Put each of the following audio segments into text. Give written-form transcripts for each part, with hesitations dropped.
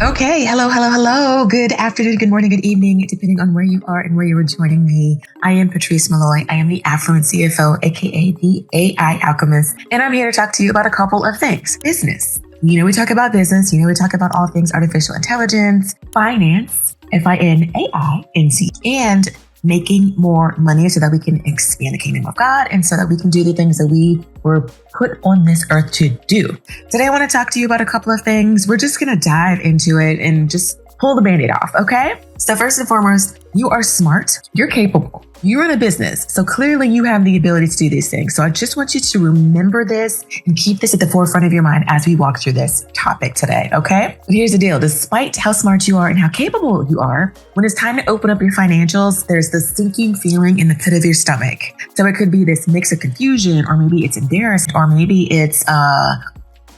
Okay, hello. Good afternoon, good morning, good evening, depending on where you are and where you are joining me. I am Patrice Malloy. I am the Affluent CFO, aka the AI Alchemist, and I'm here to talk to you about a couple of things. Business. We talk about business. We talk about all things artificial intelligence, finance, FINAINC, and making more money so that we can expand the kingdom of God and so that we can do the things that we were put on this earth to do. Today, I want to talk to you about a couple of things. We're just going to dive into it and just pull the Band-Aid off, okay? So first and foremost, you are smart, you're capable, you run a business. So clearly you have the ability to do these things. So I just want you to remember this and keep this at the forefront of your mind as we walk through this topic today, okay? But here's the deal. Despite how smart you are and how capable you are, when it's time to open up your financials, there's this sinking feeling in the pit of your stomach. So it could be this mix of confusion, or maybe it's embarrassed, or maybe it's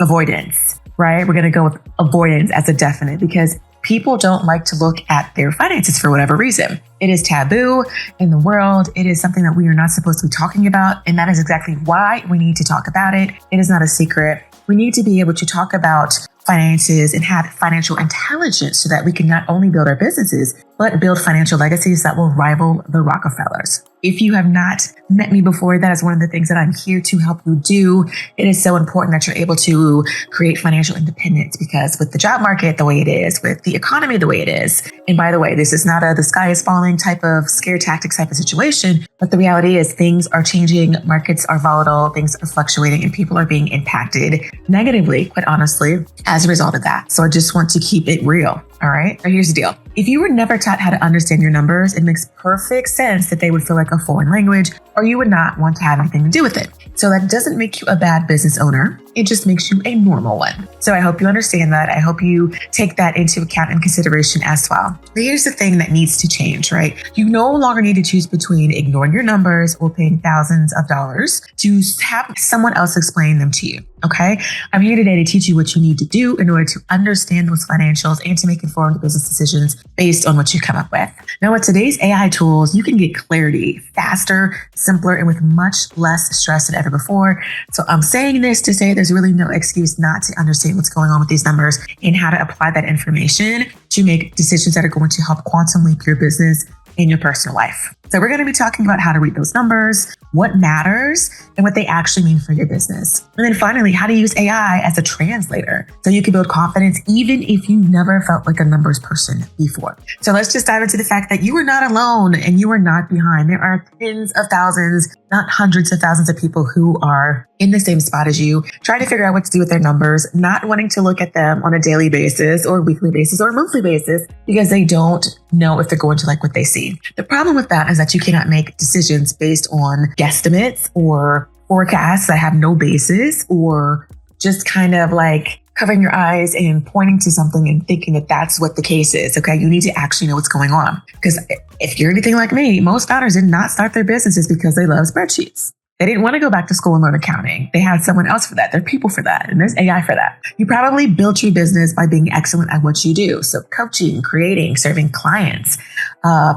avoidance, right? We're going to go with avoidance as a definite because people don't like to look at their finances for whatever reason. It is taboo in the world. It is something that we are not supposed to be talking about. And that is exactly why we need to talk about it. It is not a secret. We need to be able to talk about finances and have financial intelligence so that we can not only build our businesses, but build financial legacies that will rival the Rockefellers. If you have not met me before, that is one of the things that I'm here to help you do. It is so important that you're able to create financial independence because with the job market the way it is, with the economy the way it is, and by the way, this is not a the sky is falling type of scare tactics type of situation, but the reality is things are changing, markets are volatile, things are fluctuating, and people are being impacted negatively, quite honestly, as a result of that. So I just want to keep it real. All right. Now here's the deal. If you were never taught how to understand your numbers, it makes perfect sense that they would feel like a foreign language, or you would not want to have anything to do with it. So that doesn't make you a bad business owner. It just makes you a normal one. So I hope you understand that. I hope you take that into account and consideration as well. But here's the thing that needs to change, right? You no longer need to choose between ignoring your numbers or paying thousands of dollars to have someone else explain them to you. Okay. I'm here today to teach you what you need to do in order to understand those financials and to make informed business decisions based on what you come up with. Now, with today's AI tools, you can get clarity faster, simpler, and with much less stress than ever before. So I'm saying this to say there's really no excuse not to understand what's going on with these numbers and how to apply that information to make decisions that are going to help quantum leap your business in your personal life. So we're going to be talking about how to read those numbers, what matters, and what they actually mean for your business. And then finally, how to use AI as a translator so you can build confidence even if you never felt like a numbers person before. So let's just dive into the fact that you are not alone and you are not behind. There are tens of thousands, not hundreds of thousands of people who are in the same spot as you, trying to figure out what to do with their numbers, not wanting to look at them on a daily basis or weekly basis or monthly basis because they don't know if they're going to like what they see. The problem with that is that you cannot make decisions based on guesstimates or forecasts that have no basis or just kind of like covering your eyes and pointing to something and thinking that that's what the case is. Okay. You need to actually know what's going on. Because if you're anything like me, most founders did not start their businesses because they love spreadsheets. They didn't want to go back to school and learn accounting. They had someone else for that. There are people for that. And there's AI for that. You probably built your business by being excellent at what you do. So coaching, creating, serving clients,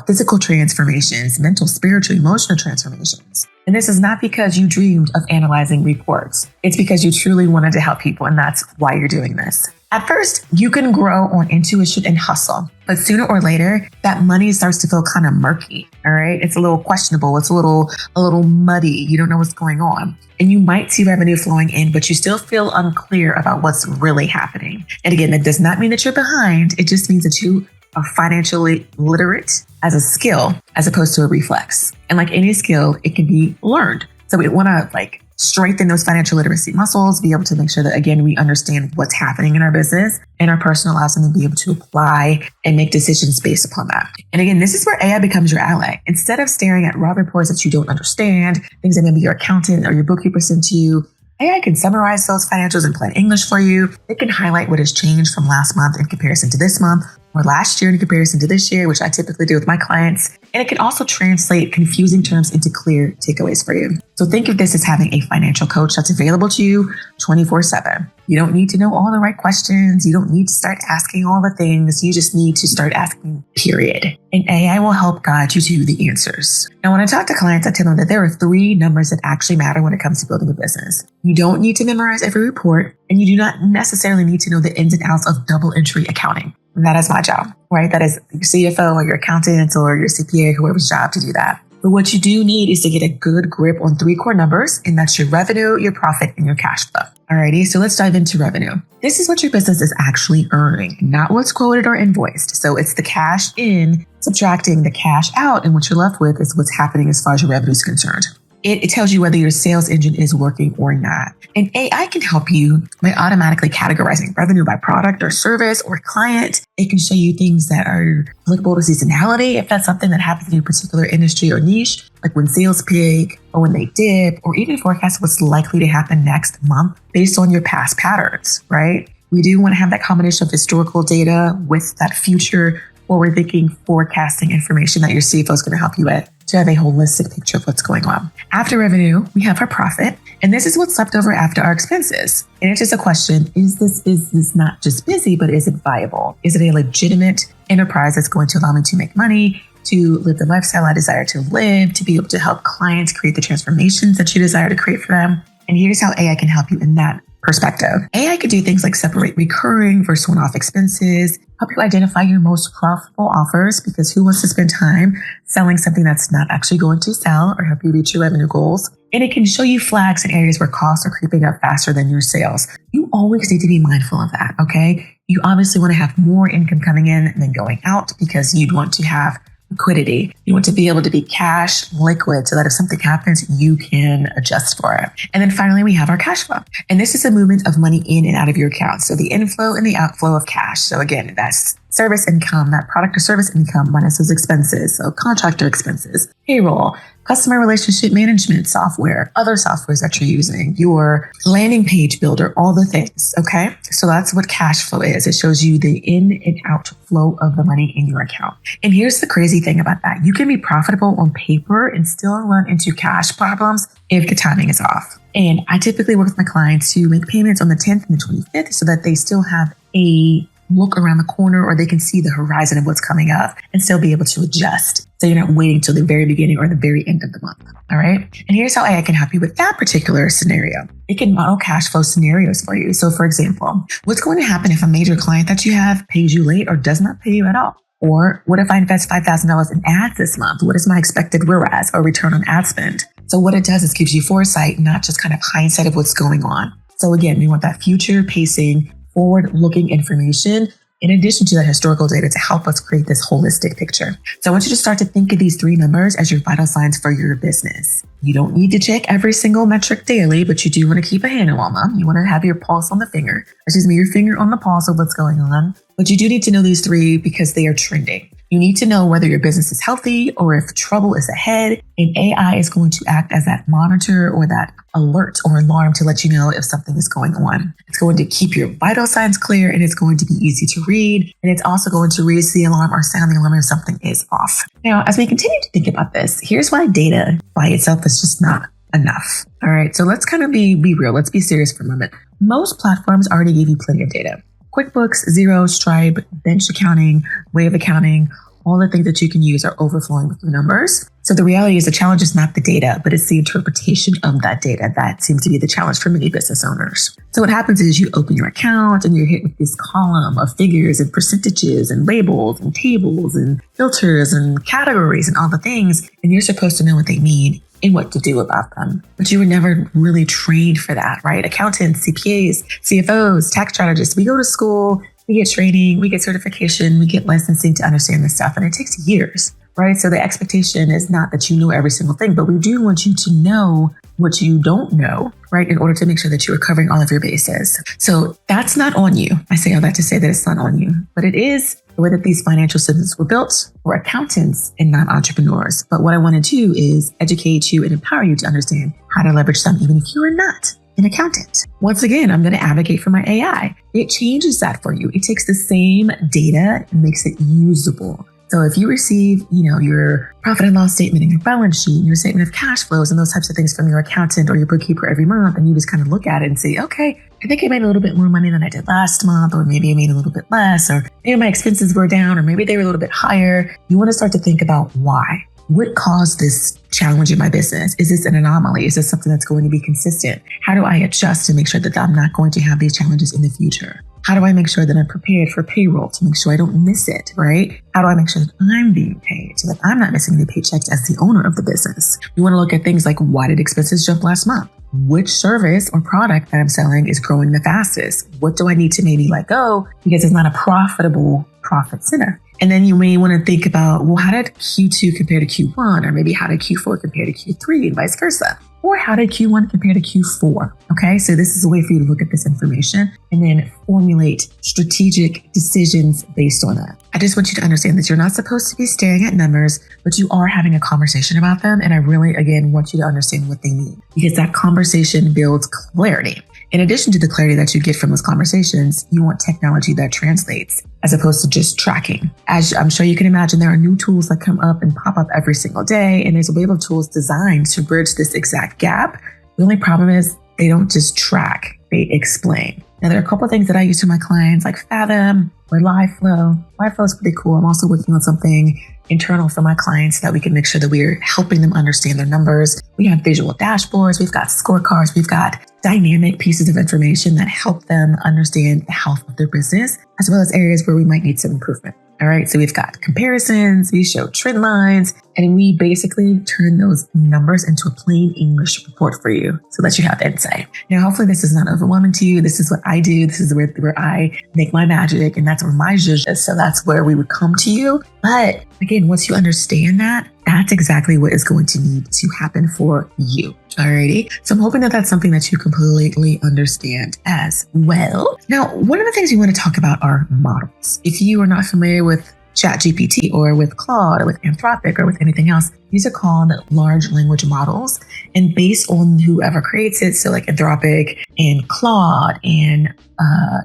physical transformations, mental, spiritual, emotional transformations. And this is not because you dreamed of analyzing reports. It's because you truly wanted to help people. And that's why you're doing this. At first, you can grow on intuition and hustle, but sooner or later, that money starts to feel kind of murky. All right. It's a little questionable. It's a little muddy. You don't know what's going on. And you might see revenue flowing in, but you still feel unclear about what's really happening. And again, that does not mean that you're behind. It just means that you are financially literate as a skill, as opposed to a reflex. And like any skill, it can be learned. So we want to strengthen those financial literacy muscles, be able to make sure that, again, we understand what's happening in our business and our personal lives and then be able to apply and make decisions based upon that. And again, this is where AI becomes your ally. Instead of staring at raw reports that you don't understand, things that maybe your accountant or your bookkeeper sent to you, AI can summarize those financials in plain English for you. It can highlight what has changed from last month in comparison to this month, or last year in comparison to this year, which I typically do with my clients. And it can also translate confusing terms into clear takeaways for you. So think of this as having a financial coach that's available to you 24/7. You don't need to know all the right questions. You don't need to start asking all the things. You just need to start asking, period. And AI will help guide you to the answers. Now, when I talk to clients, I tell them that there are 3 numbers that actually matter when it comes to building a business. You don't need to memorize every report, and you do not necessarily need to know the ins and outs of double entry accounting. And that is my job, right? That is your CFO or your accountant or your CPA, whoever's job to do that. But what you do need is to get a good grip on 3 core numbers, and that's your revenue, your profit, and your cash flow. Alrighty, so let's dive into revenue. This is what your business is actually earning, not what's quoted or invoiced. So it's the cash in subtracting the cash out, and what you're left with is what's happening as far as your revenue is concerned. It tells you whether your sales engine is working or not. And AI can help you by automatically categorizing revenue by product or service or client. It can show you things that are applicable to seasonality, if that's something that happens in your particular industry or niche, like when sales peak or when they dip, or even forecast what's likely to happen next month based on your past patterns, right? We do want to have that combination of historical data with that future forward-thinking forecasting information that your CFO is going to help you with to have a holistic picture of what's going on. After revenue, we have our profit, and this is what's left over after our expenses. And it's just a question, is this business not just busy, but is it viable? Is it a legitimate enterprise that's going to allow me to make money, to live the lifestyle I desire to live, to be able to help clients create the transformations that you desire to create for them? And here's how AI can help you in that perspective. AI could do things like separate recurring versus one-off expenses, help you identify your most profitable offers, because who wants to spend time selling something that's not actually going to sell, or help you reach your revenue goals? And it can show you flags in areas where costs are creeping up faster than your sales. You always need to be mindful of that, okay? You obviously want to have more income coming in than going out because you'd want to have liquidity. You want to be able to be cash liquid so that if something happens, you can adjust for it. And then finally, we have our cash flow. And this is a movement of money in and out of your account. So the inflow and the outflow of cash. So again, that's service income, that product or service income minus those expenses. So contractor expenses, payroll, customer relationship management software, other softwares that you're using, your landing page builder, all the things. Okay. So that's what cash flow is. It shows you the in and out flow of the money in your account. And here's the crazy thing about that. You can be profitable on paper and still run into cash problems if the timing is off. And I typically work with my clients to make payments on the 10th and the 25th so that they still have a look around the corner, or they can see the horizon of what's coming up and still be able to adjust. So you're not waiting till the very beginning or the very end of the month. All right. And here's how AI can help you with that particular scenario. It can model cash flow scenarios for you. So for example, what's going to happen if a major client that you have pays you late or does not pay you at all? Or what if I invest $5,000 in ads this month? What is my expected ROAS or return on ad spend? So what it does is gives you foresight, not just kind of hindsight of what's going on. So again, we want that future pacing, forward-looking information in addition to that historical data to help us create this holistic picture. So I want you to start to think of these 3 numbers as your vital signs for your business. You don't need to check every single metric daily, but you do want to keep a handle on them. You want to have your pulse on the finger, your finger on the pulse of what's going on. But you do need to know these 3 because they are trending. You need to know whether your business is healthy or if trouble is ahead, and AI is going to act as that monitor or that alert or alarm to let you know if something is going on. It's going to keep your vital signs clear, and it's going to be easy to read, and it's also going to raise the alarm or sound the alarm if something is off. Now, as we continue to think about this, here's why data by itself is just not enough. All right, so let's kind of be real. Let's be serious for a moment. Most platforms already give you plenty of data. QuickBooks, Xero, Stripe, bench accounting, way of accounting, all the things that you can use are overflowing with your numbers. So the reality is the challenge is not the data, but it's the interpretation of that data. That seems to be the challenge for many business owners. So what happens is you open your account and you're hit with this column of figures and percentages and labels and tables and filters and categories and all the things. And you're supposed to know what they mean and what to do about them. But you were never really trained for that, right? Accountants, CPAs, CFOs, tax strategists, we go to school, we get training, we get certification, we get licensing to understand this stuff. And it takes years, right? So the expectation is not that you know every single thing, but we do want you to know what you don't know, right? In order to make sure that you are covering all of your bases. So that's not on you. I say all that to say that it's not on you, but it is the way that these financial systems were built for accountants and not entrepreneurs. But what I want to do is educate you and empower you to understand how to leverage them, even if you are not an accountant. Once again, I'm going to advocate for my AI. It changes that for you. It takes the same data and makes it usable. So if you receive, your profit and loss statement and your balance sheet and your statement of cash flows and those types of things from your accountant or your bookkeeper every month, and you just kind of look at it and say, okay, I think I made a little bit more money than I did last month, or maybe I made a little bit less, or maybe my expenses were down, or maybe they were a little bit higher. You want to start to think about why. What caused this challenge in my business? Is this an anomaly? Is this something that's going to be consistent? How do I adjust to make sure that I'm not going to have these challenges in the future? How do I make sure that I'm prepared for payroll to make sure I don't miss it, right? How do I make sure that I'm being paid so that I'm not missing any paychecks as the owner of the business? You want to look at things like, why did expenses jump last month? Which service or product that I'm selling is growing the fastest? What do I need to maybe let go because it's not a profitable profit center? And then you may want to think about, well, how did Q2 compare to Q1? Or maybe how did Q4 compare to Q3 and vice versa? Or how did Q1 compare to Q4? Okay, so this is a way for you to look at this information and then formulate strategic decisions based on that. I just want you to understand that you're not supposed to be staring at numbers, but you are having a conversation about them. And I really, again, want you to understand what they mean, because that conversation builds clarity. In addition to the clarity that you get from those conversations, you want technology that translates as opposed to just tracking. As I'm sure you can imagine, there are new tools that come up and pop up every single day, and there's a wave of tools designed to bridge this exact gap. The only problem is they don't just track, they explain. Now, there are a couple of things that I use for my clients, like Fathom or LiveFlow. LiveFlow is pretty cool. I'm also working on something internal for my clients so that we can make sure that we're helping them understand their numbers. We have visual dashboards, we've got scorecards, we've got dynamic pieces of information that help them understand the health of their business, as well as areas where we might need some improvement. All right, so we've got comparisons, we show trend lines, and we basically turn those numbers into a plain English report for you so that you have insight. Now, hopefully this is not overwhelming to you. This is what I do. This is where I make my magic, and that's where my zhuzh is. So that's where we would come to you. But again, once you understand that, that's exactly what is going to need to happen for you. Alrighty. So I'm hoping that that's something that you completely understand as well. Now, one of the things we want to talk about are models. If you are not familiar with ChatGPT or with Claude or with Anthropic or with anything else, these are called large language models. And based on whoever creates it, so like Anthropic and Claude and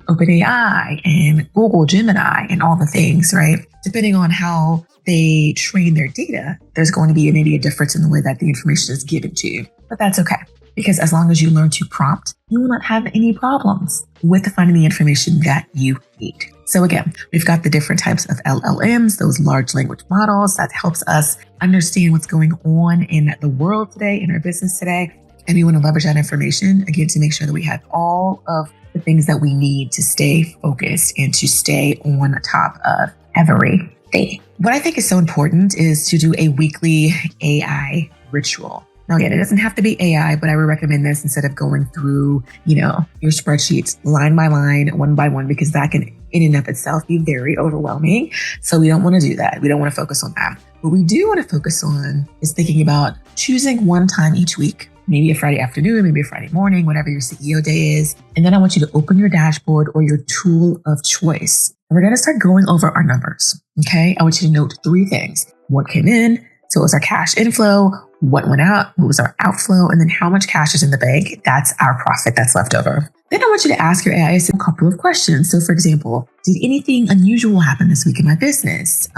OpenAI and Google Gemini and all the things, right? Depending on how they train their data, there's going to be maybe a difference in the way that the information is given to you. But that's okay, because as long as you learn to prompt, you will not have any problems with finding the information that you need. So again, we've got the different types of LLMs, those large language models that helps us understand what's going on in the world today, in our business today. And we want to leverage that information, again, to make sure that we have all of the things that we need to stay focused and to stay on top of everything. What I think is so important is to do a weekly AI ritual. Now, again, it doesn't have to be AI, but I would recommend this instead of going through, your spreadsheets line by line, one by one, because that can in and of itself be very overwhelming. So we don't want to do that. We don't want to focus on that. What we do want to focus on is thinking about choosing one time each week, maybe a Friday afternoon, maybe a Friday morning, whatever your CEO day is. And then I want you to open your dashboard or your tool of choice. And we're going to start going over our numbers. Okay. I want you to note 3 things. What came in? So it was our cash inflow. What went out? What was our outflow? And then how much cash is in the bank? That's our profit that's left over. Then I want you to ask your AI a couple of questions. So for example, did anything unusual happen this week in my business?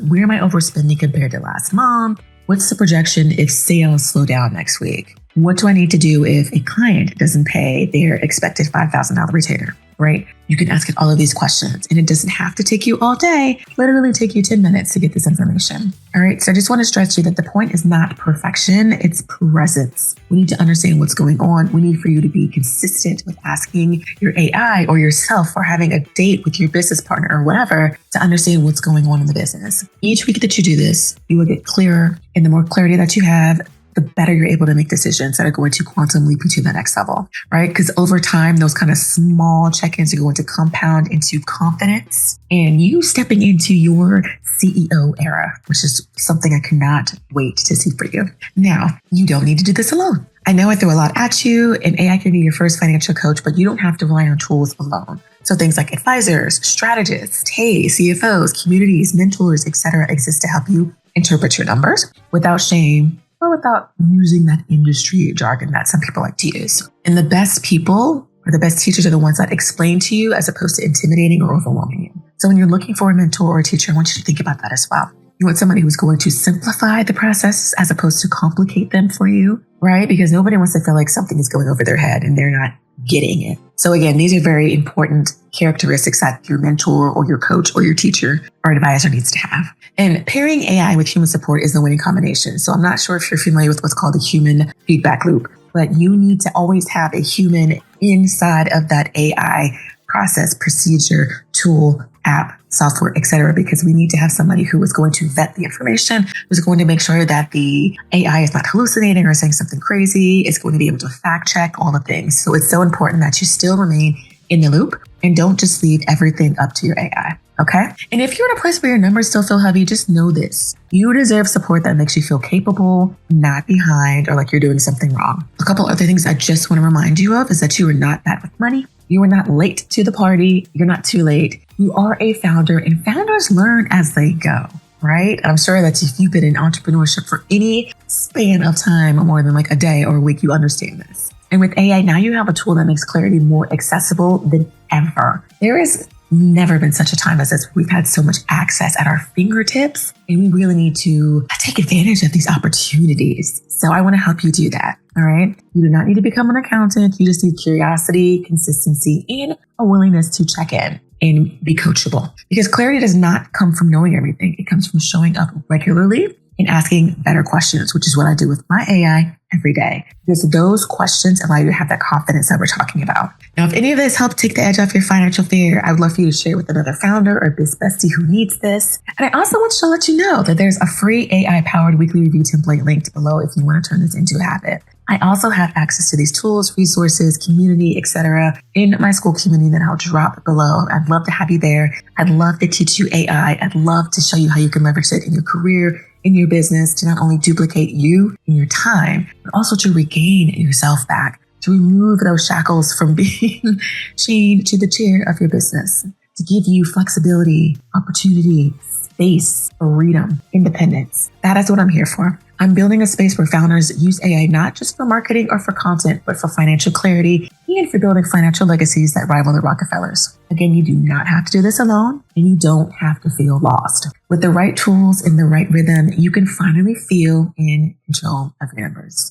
Where am I overspending compared to last month? What's the projection if sales slow down next week? What do I need to do if a client doesn't pay their expected $5,000 retainer, right? You can ask it all of these questions, and it doesn't have to take you all day, literally take you 10 minutes to get this information. All right. So I just want to stress to you that the point is not perfection. It's presence. We need to understand what's going on. We need for you to be consistent with asking your AI or yourself, or having a date with your business partner or whatever, to understand what's going on in the business. Each week that you do this, you will get clearer, and the more clarity that you have, the better you're able to make decisions that are going to quantum leap you to the next level, right? Because over time, those kind of small check-ins are going to compound into confidence and you stepping into your CEO era, which is something I cannot wait to see for you. Now, you don't need to do this alone. I know I throw a lot at you, and AI can be your first financial coach, but you don't have to rely on tools alone. So things like advisors, strategists, CFOs, communities, mentors, etc., exist to help you interpret your numbers without shame or without using that industry jargon that some people like to use. And the best people or the best teachers are the ones that explain to you as opposed to intimidating or overwhelming you. So when you're looking for a mentor or a teacher, I want you to think about that as well. You want somebody who's going to simplify the process as opposed to complicate them for you, right? Because nobody wants to feel like something is going over their head and they're not getting it. So again, these are very important characteristics that your mentor or your coach or your teacher or advisor needs to have. And pairing AI with human support is the winning combination. So I'm not sure if you're familiar with what's called the human feedback loop, but you need to always have a human inside of that AI process, procedure, tool, app, software, etc., because we need to have somebody who is going to vet the information, who's going to make sure that the AI is not hallucinating or saying something crazy. It's going to be able to fact check all the things. So it's so important that you still remain in the loop and don't just leave everything up to your AI. Okay. And if you're in a place where your numbers still feel heavy, just know this. You deserve support that makes you feel capable, not behind, or like you're doing something wrong. A couple other things I just want to remind you of is that you are not bad with money. You are not late to the party. You're not too late. You are a founder, and founders learn as they go, right? I'm sure that if you've been in entrepreneurship for any span of time, or more than like a day or a week, you understand this. And with AI, now you have a tool that makes clarity more accessible than ever. There has never been such a time as this. We've had so much access at our fingertips, and we really need to take advantage of these opportunities. So I want to help you do that. All right. You do not need to become an accountant. You just need curiosity, consistency, and a willingness to check in and be coachable. Because clarity does not come from knowing everything. It comes from showing up regularly and asking better questions, which is what I do with my AI every day. Because those questions allow you to have that confidence that we're talking about. Now, if any of this helped take the edge off your financial fear, I would love for you to share with another founder or biz bestie who needs this. And I also want to let you know that there's a free AI-powered weekly review template linked below if you want to turn this into a habit. I also have access to these tools, resources, community, etc. in my school community that I'll drop below. I'd love to have you there. I'd love to teach you AI. I'd love to show you how you can leverage it in your career, in your business, to not only duplicate you and your time, but also to regain yourself back, to remove those shackles from being chained to the chair of your business, to give you flexibility, opportunity, space, freedom, independence. That is what I'm here for. I'm building a space where founders use AI not just for marketing or for content, but for financial clarity and for building financial legacies that rival the Rockefellers. Again, you do not have to do this alone, and you don't have to feel lost. With the right tools and the right rhythm, you can finally feel in control of your numbers.